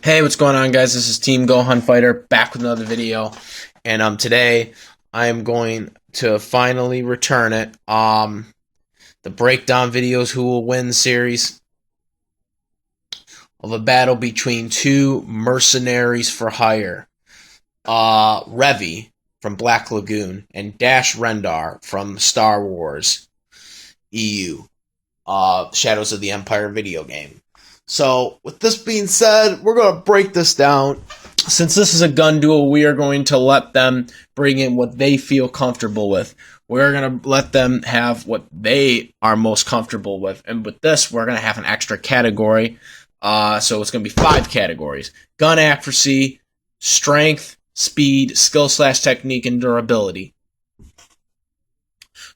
Hey, what's going on, guys? This is Team Go Hunt Fighter back with another video, and today I am going to finally return it. The breakdown videos who will win series of a battle between two mercenaries for hire, Revy from Black Lagoon and Rendar from Star Wars EU, Shadows of the Empire video game. So, with this being said, we're going to break this down. Since this is a gun duel, we are going to let them bring in what they feel comfortable with. We're going to let them have what they are most comfortable with. And with this, we're going to have an extra category. So it's going to be 5 categories. Gun accuracy, strength, speed, skill/technique, and durability.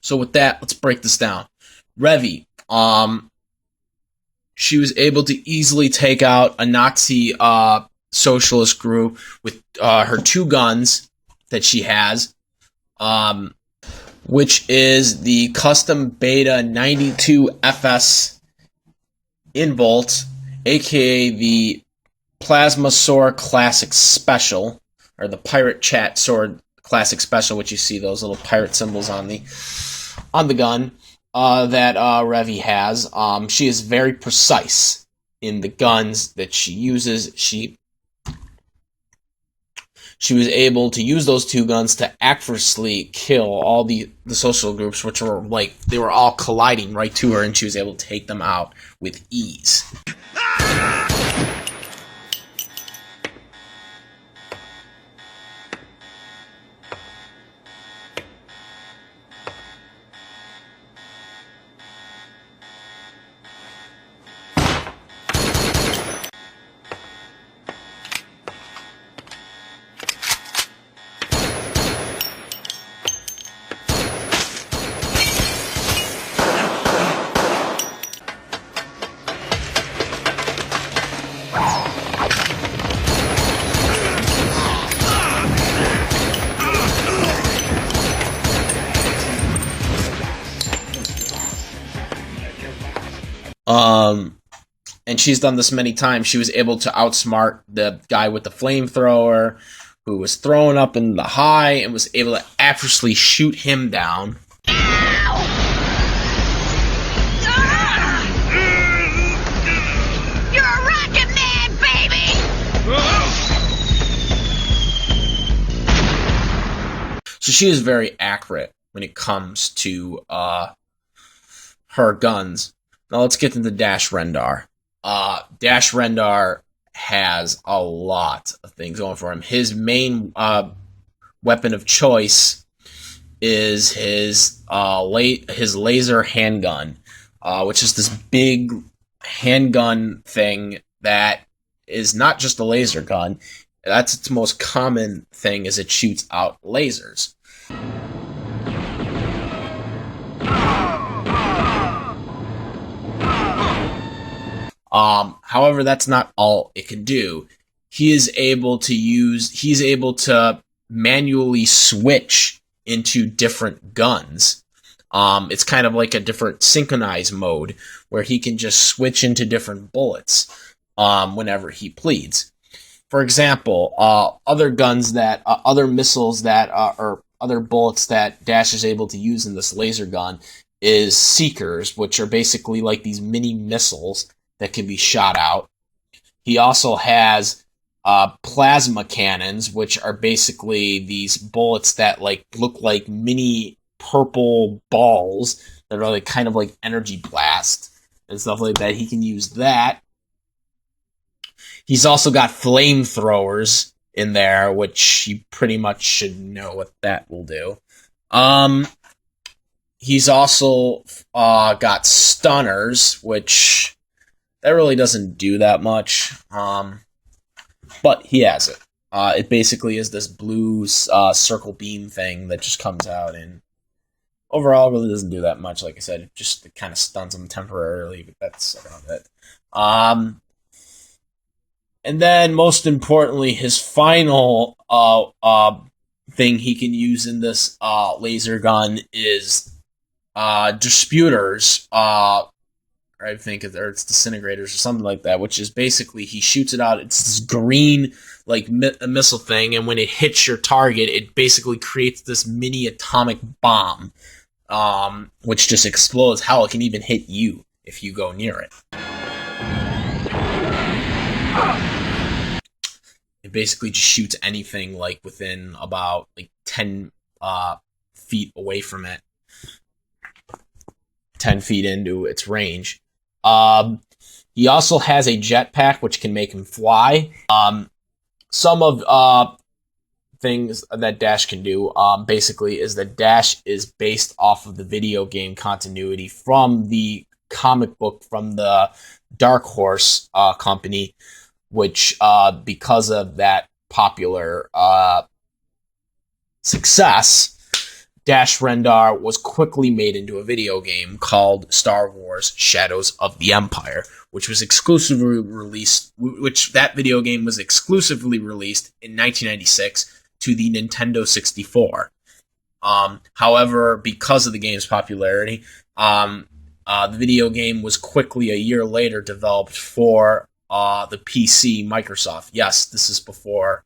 So with that, let's break this down. Revy, she was able to easily take out a Nazi socialist group with her 2 guns that she has, which is the custom Beta 92 FS Involt, aka the Plasma Sword Classic Special, or the Pirate Chat Sword Classic Special, which you see those little pirate symbols on the gun. That Revy has. She is very precise in the guns that she uses. She was able to use those 2 guns to accurately kill all the social groups, which were like, they were all colliding right to her, and she was able to take them out with ease. And she's done this many times. She was able to outsmart the guy with the flamethrower, who was thrown up in the high, and was able to accurately shoot him down. You're a rocket man, baby! So she is very accurate when it comes to her guns. Now let's get into Rendar. Rendar has a lot of things going for him. His main weapon of choice is his laser handgun, which is this big handgun thing that is not just a laser gun. That's its most common thing, is it shoots out lasers. However, that's not all it can do. He's able to manually switch into different guns. It's kind of like a different synchronized mode where he can just switch into different bullets whenever he pleads. For example, other missiles or other bullets that Dash is able to use in this laser gun is Seekers, which are basically like these mini missiles that can be shot out. He also has plasma cannons, which are basically these bullets that look like mini purple balls that are kind of like energy blast and stuff like that. He can use that. He's also got flamethrowers in there, which you pretty much should know what that will do. He's also got stunners, which that really doesn't do that much, but he has it. It basically is this blue circle beam thing that just comes out, and overall really doesn't do that much. Like I said, it kind of stuns him temporarily, but that's about it. And then, most importantly, his final thing he can use in this laser gun is disputers, I think, or it's disintegrators or something like that, which is basically he shoots it out. It's this green like a missile thing, and when it hits your target, it basically creates this mini atomic bomb, which just explodes. Hell, it can even hit you if you go near it. It basically just shoots anything like within about like 10 feet away from it. 10 feet into its range. He also has a jetpack which can make him fly. Some of things that Dash can do basically is that Dash is based off of the video game continuity from the comic book from the Dark Horse company, which because of that popular success, Dash Rendar was quickly made into a video game called Star Wars Shadows of the Empire, which was exclusively released, which that video game was exclusively released in 1996 to the Nintendo 64. However, because of the game's popularity, the video game was quickly a year later developed for the PC Microsoft. Yes, this is before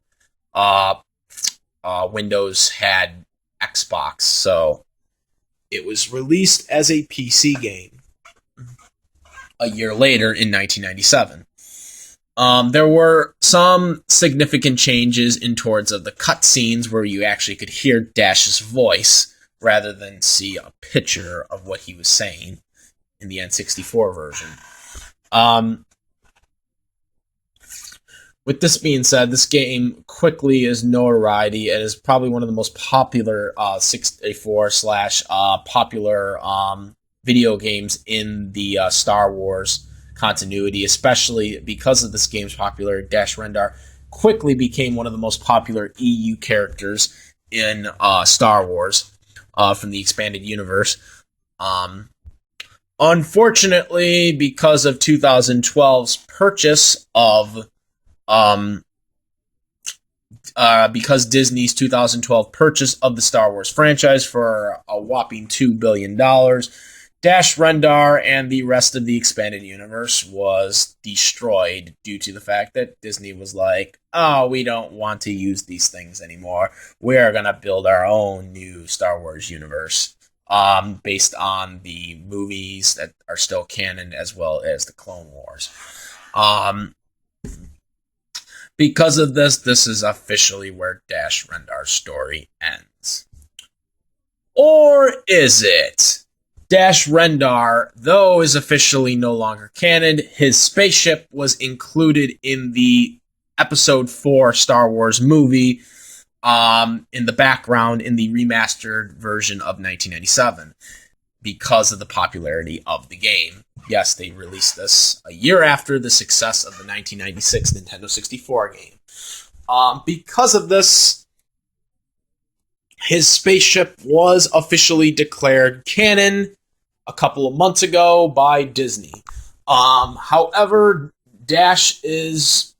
Windows had Xbox, so it was released as a PC game a year later in 1997. There were some significant changes in towards of the cutscenes where you actually could hear Dash's voice rather than see a picture of what he was saying in the N64 version. With this being said, this game quickly is notoriety. It is probably one of the most popular 64/ popular video games in the Star Wars continuity, especially because of this game's popularity. Dash Rendar quickly became one of the most popular EU characters in Star Wars from the expanded universe. Unfortunately, because of 2012's purchase of because Disney's 2012 purchase of the Star Wars franchise for a whopping $2 billion, Dash Rendar and the rest of the expanded universe was destroyed due to the fact that Disney was like, oh, we don't want to use these things anymore. We're going to build our own new Star Wars universe based on the movies that are still canon as well as the Clone Wars. Because of this, this is officially where Dash Rendar's story ends. Or is it? Dash Rendar, though, is officially no longer canon. His spaceship was included in the Episode 4 Star Wars movie in the background in the remastered version of 1997 because of the popularity of the game. Yes, they released this a year after the success of the 1996 Nintendo 64 game. Because of this, his spaceship was officially declared canon a couple of months ago by Disney. However, Dash's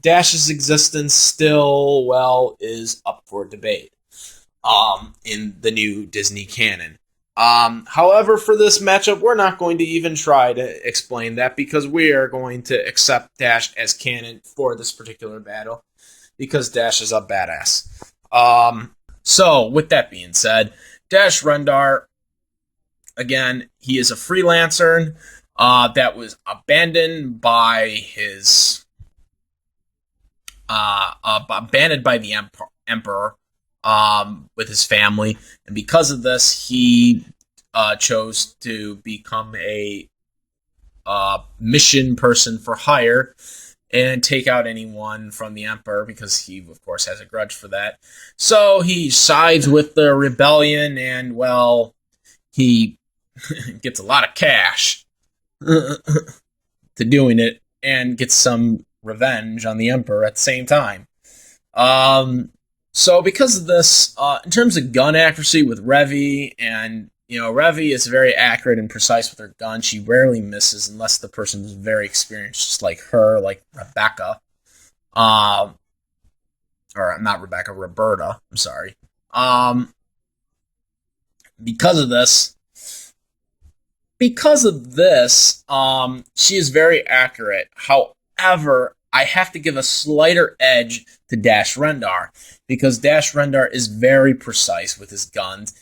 existence still, is up for debate in the new Disney canon. However, for this matchup, we're not going to even try to explain that because we are going to accept Dash as canon for this particular battle because Dash is a badass. So, with that being said, Dash Rendar, again, he is a freelancer that was abandoned by his abandoned by the Emperor. With his family, and because of this, he chose to become a mission person for hire and take out anyone from the Emperor because he, of course, has a grudge for that. So he sides with the rebellion, and he gets a lot of cash to doing it, and gets some revenge on the Emperor at the same time. So because of this, in terms of gun accuracy with Revy, and, Revy is very accurate and precise with her gun. She rarely misses unless the person is very experienced, just like her, like Rebecca. Or not Rebecca, Roberta. I'm sorry. Because of this, because of this, she is very accurate. However, I have to give a slighter edge to Dash Rendar because Dash Rendar is very precise with his guns,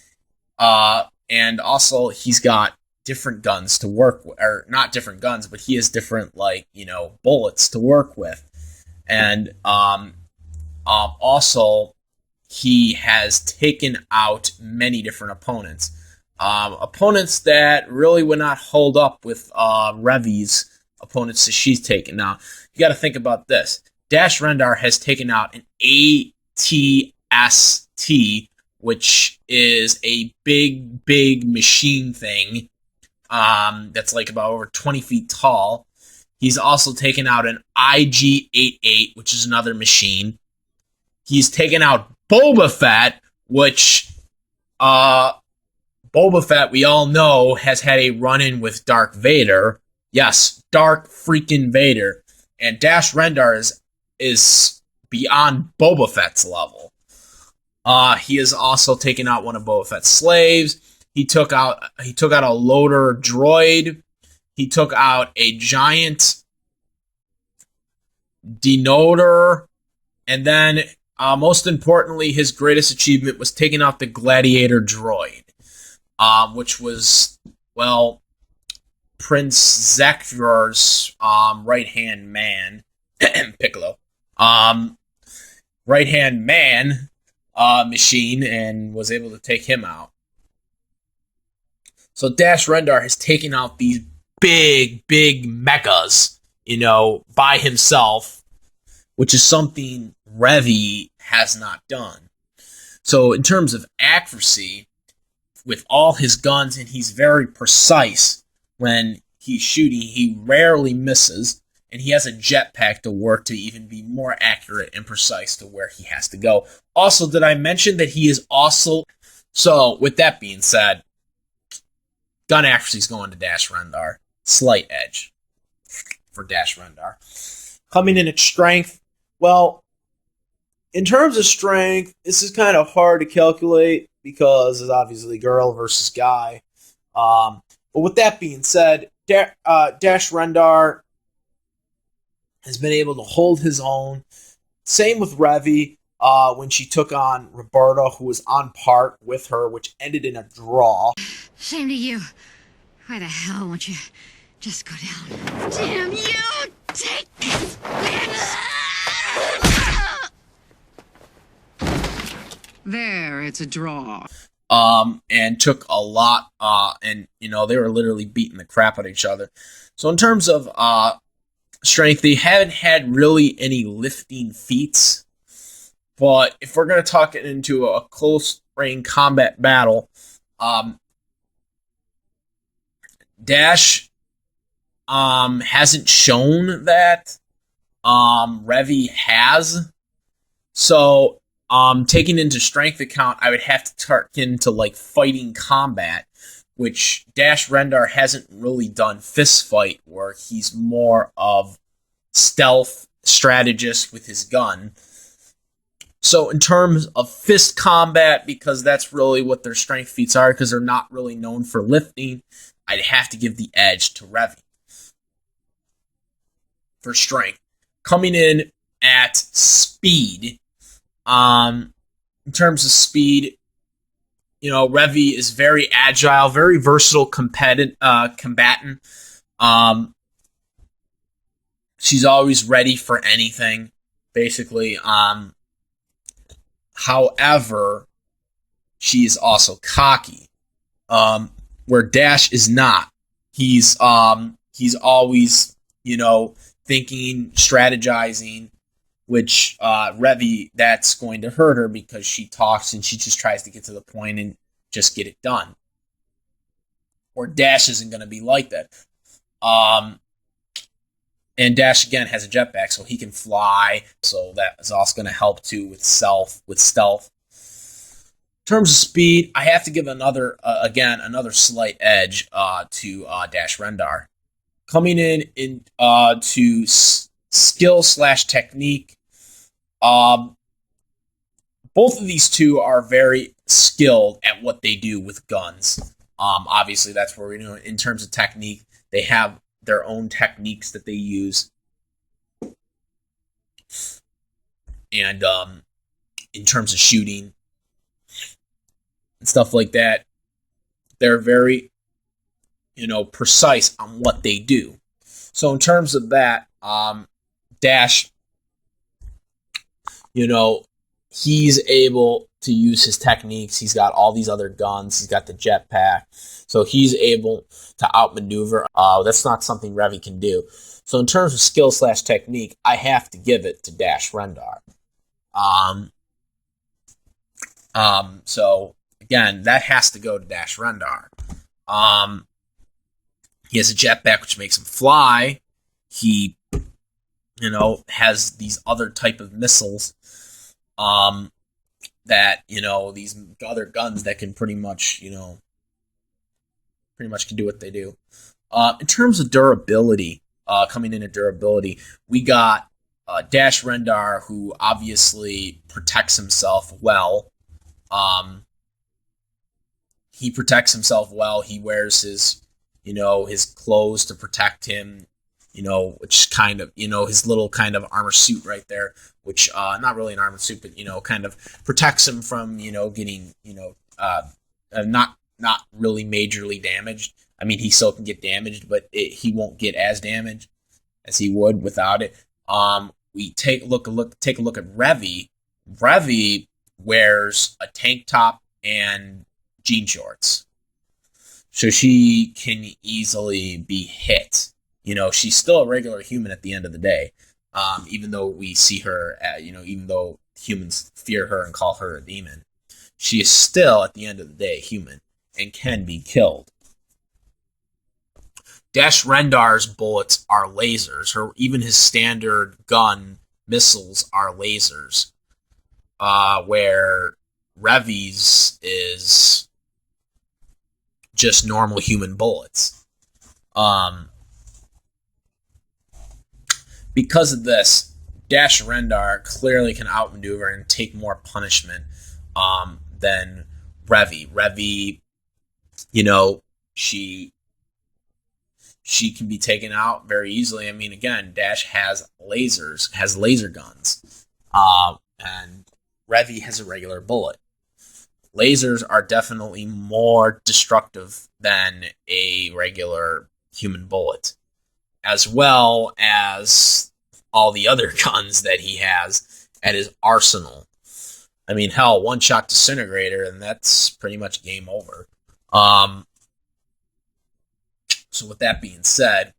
and also he's got different guns to work with, or not different guns, but he has different bullets to work with, and also he has taken out many different opponents. Opponents that really would not hold up with Revy's opponents that she's taken. Now, you got to think about this. Dash Rendar has taken out an ATST, which is a big machine thing that's like about over 20 feet tall. He's also taken out an IG-88, which is another machine. He's taken out Boba Fett, which Boba Fett, we all know, has had a run-in with Darth Vader. Yes, Darth freaking Vader. And Dash Rendar is beyond Boba Fett's level. He has also taken out one of Boba Fett's slaves. He took out a loader droid. He took out a giant denoter. And then, most importantly, his greatest achievement was taking out the gladiator droid. Which was, well, Prince Zekfur's right-hand man, Piccolo, right-hand man machine, and was able to take him out. So Dash Rendar has taken out these big mechas, by himself, which is something Revy has not done. So in terms of accuracy, with all his guns, and he's very precise when he's shooting. He rarely misses, and he has a jetpack to work to even be more accurate and precise to where he has to go. Also, did I mention that he is also... So, with that being said, gun accuracy is going to Dash Rendar. Slight edge for Dash Rendar. Coming in at strength, well, in terms of strength, this is kind of hard to calculate, because it's obviously girl versus guy. But with that being said, Dash Rendar has been able to hold his own. Same with Revy when she took on Roberta, who was on part with her, which ended in a draw. Shame to you. Why the hell won't you just go down? Damn you! Take this, bitch! There, it's a draw. And took a lot, and they were literally beating the crap out of each other. So in terms of strength, they haven't had really any lifting feats. But if we're going to talk it into a close range combat battle, Dash hasn't shown that. Revy has. So taking into strength account, I would have to start into fighting combat, which Dash Rendar hasn't really done fist fight work. He's more of stealth strategist with his gun. So in terms of fist combat, because that's really what their strength feats are, because they're not really known for lifting, I'd have to give the edge to Revy for strength. Coming in at speed, in terms of speed, Revy is very agile, very versatile combatant. She's always ready for anything, basically. However, she is also cocky, where Dash is not. He's always, thinking, strategizing, which Revy, that's going to hurt her because she talks and she just tries to get to the point and just get it done. Or Dash isn't going to be like that. And Dash, again, has a jetpack, so he can fly. So that is also going to help, too, with stealth. In terms of speed, I have to give another slight edge to Dash Rendar. Coming in to skill/technique, both of these two are very skilled at what they do with guns. Obviously, that's where in terms of technique, they have their own techniques that they use. And in terms of shooting and stuff like that, they're very, precise on what they do. So in terms of that, Dash, he's able to use his techniques. He's got all these other guns. He's got the jetpack. So he's able to outmaneuver. That's not something Revy can do. So in terms of skill/technique, I have to give it to Dash Rendar. So again, that has to go to Dash Rendar. He has a jetpack which makes him fly. He, has these other type of missiles, that, these other guns that can pretty much can do what they do. In terms of durability, coming into durability, we got Dash Rendar, who obviously protects himself well. He protects himself well. He wears his clothes to protect him, which kind of, his little kind of armor suit right there, which, not really an armor suit, but, kind of protects him from, getting, not really majorly damaged. I mean, he still can get damaged, but he won't get as damaged as he would without it. We take a look at Revy. Revy wears a tank top and jean shorts, so she can easily be hit. She's still a regular human at the end of the day, even though we see her, even though humans fear her and call her a demon, she is still, at the end of the day, human and can be killed. Dash Rendar's bullets are lasers. Even his standard gun missiles are lasers, where Revy's is just normal human bullets. Because of this, Dash Rendar clearly can outmaneuver and take more punishment than Revy. Revy, she can be taken out very easily. I mean, again, Dash has laser guns, and Revy has a regular bullet. Lasers are definitely more destructive than a regular human bullet, as well as all the other guns that he has at his arsenal. I mean, hell, one-shot disintegrator, and that's pretty much game over. So with that being said,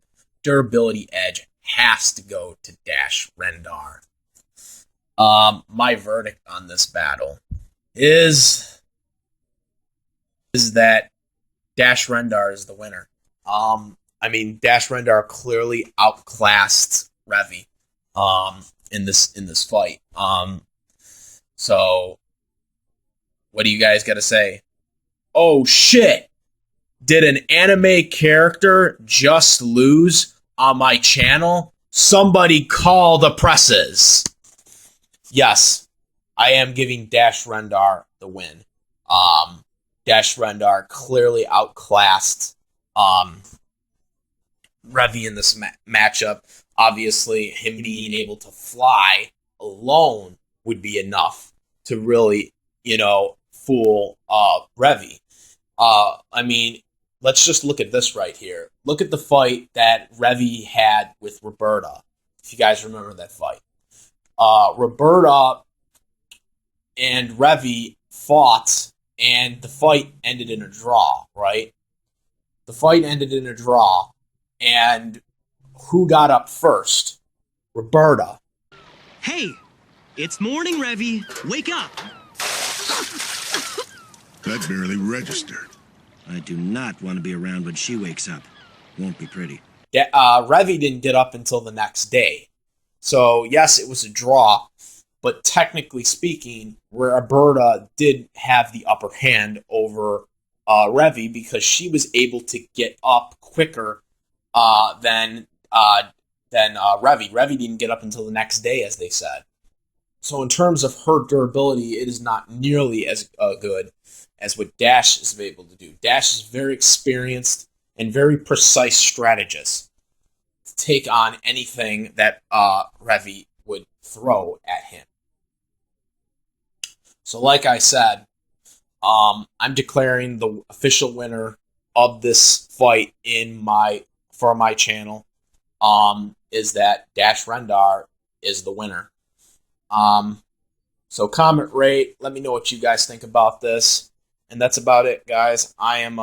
durability edge has to go to Dash Rendar. My verdict on this battle is that Dash Rendar is the winner. I mean, Dash Rendar clearly outclassed Revy in this fight. So what do you guys got to say? Oh shit! Did an anime character just lose on my channel? Somebody call the presses. Yes, I am giving Dash Rendar the win. Dash Rendar clearly outclassed Revy in this matchup. Obviously, him being able to fly alone would be enough to really, fool Revy. I mean, let's just look at this right here. Look at the fight that Revy had with Roberta, if you guys remember that fight. Roberta and Revy fought, and the fight ended in a draw, right? The fight ended in a draw, and who got up first? Roberta. Hey, it's morning, Revy. Wake up. That barely registered. I do not want to be around when she wakes up. Won't be pretty. Yeah, Revy didn't get up until the next day. So, yes, it was a draw, but technically speaking, Roberta did have the upper hand over Revy because she was able to get up quicker than Revy. Revy didn't get up until the next day, as they said. So in terms of her durability, it is not nearly as good as what Dash is able to do. Dash is very experienced and very precise strategist to take on anything that Revy would throw at him. So like I said, I'm declaring the official winner of this fight for my channel. Is that Dash Rendar is the winner. So comment, rate, let me know what you guys think about this. And that's about it, guys. I am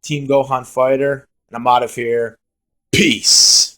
Team Gohan Fighter, and I'm out of here. Peace.